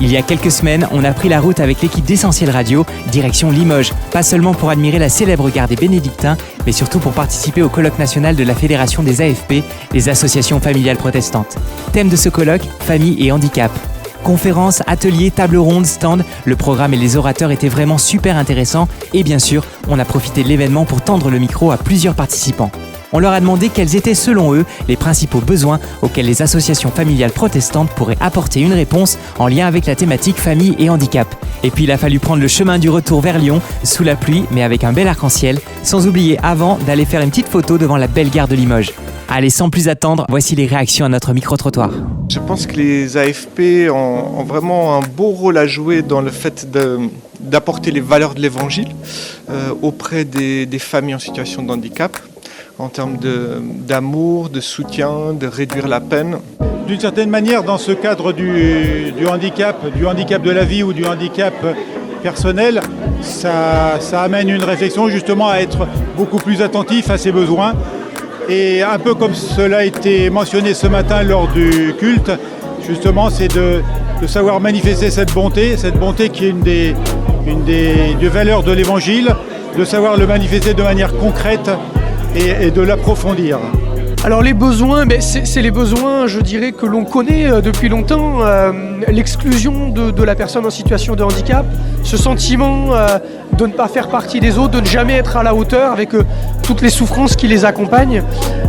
Il y a quelques semaines, on a pris la route avec l'équipe d'Essentiel Radio, direction Limoges. Pas seulement pour admirer la célèbre gare des Bénédictins, mais surtout pour participer au colloque national de la Fédération des AFP, les associations familiales protestantes. Thème de ce colloque, famille et handicap. Conférences, ateliers, tables rondes, stands, le programme et les orateurs étaient vraiment super intéressants et bien sûr, on a profité de l'événement pour tendre le micro à plusieurs participants. On leur a demandé quels étaient selon eux les principaux besoins auxquels les associations familiales protestantes pourraient apporter une réponse en lien avec la thématique famille et handicap. Et puis il a fallu prendre le chemin du retour vers Lyon, sous la pluie mais avec un bel arc-en-ciel, sans oublier avant d'aller faire une petite photo devant la belle gare de Limoges. Allez, sans plus attendre, voici les réactions à notre micro-trottoir. Je pense que les AFP ont vraiment un beau rôle à jouer dans le fait d'apporter les valeurs de l'évangile auprès des familles en situation de handicap, en termes d'amour, de soutien, de réduire la peine. D'une certaine manière, dans ce cadre du handicap de la vie ou du handicap personnel, ça amène une réflexion justement à être beaucoup plus attentif à ses besoins. Et un peu comme cela a été mentionné ce matin lors du culte, justement, c'est de savoir manifester cette bonté qui est une des valeurs de l'Évangile, de savoir le manifester de manière concrète et de l'approfondir. Alors les besoins, c'est les besoins, je dirais, que l'on connaît depuis longtemps. L'exclusion de la personne en situation de handicap, ce sentiment de ne pas faire partie des autres, de ne jamais être à la hauteur avec toutes les souffrances qui les accompagnent.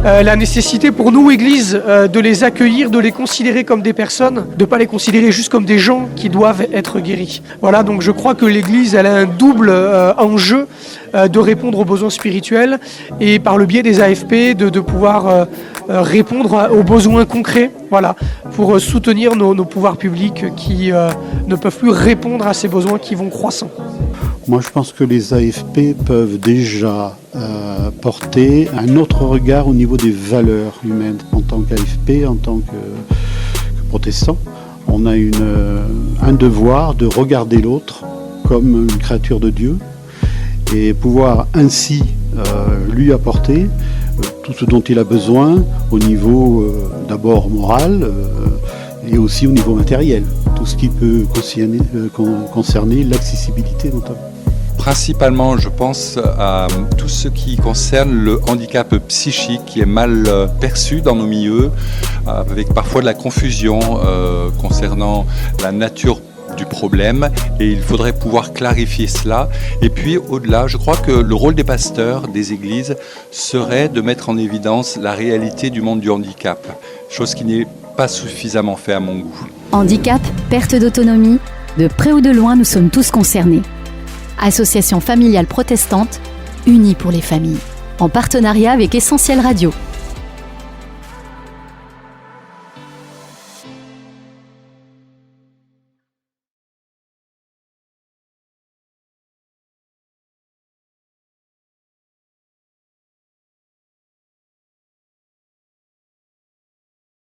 La nécessité pour nous, Église, de les accueillir, de les considérer comme des personnes, de ne pas les considérer juste comme des gens qui doivent être guéris. Voilà, donc je crois que l'Église, elle a un double enjeu de répondre aux besoins spirituels et par le biais des AFP de pouvoir répondre aux besoins concrets, voilà, pour soutenir nos pouvoirs publics qui ne peuvent plus répondre à ces besoins qui vont croissant. Moi, je pense que les AFP peuvent déjà porter un autre regard au niveau des valeurs humaines. En tant qu'AFP, en tant que protestant, on a un devoir de regarder l'autre comme une créature de Dieu et pouvoir ainsi lui apporter tout ce dont il a besoin au niveau d'abord moral et aussi au niveau matériel, tout ce qui peut concerner l'accessibilité notamment. Principalement, je pense à tout ce qui concerne le handicap psychique qui est mal perçu dans nos milieux, avec parfois de la confusion concernant la nature du problème, et il faudrait pouvoir clarifier cela. Et puis au-delà, je crois que le rôle des pasteurs, des églises, serait de mettre en évidence la réalité du monde du handicap, chose qui n'est pas suffisamment fait à mon goût. Handicap, perte d'autonomie, de près ou de loin, nous sommes tous concernés. Association familiale protestante, unie pour les familles, en partenariat avec Essentiel Radio.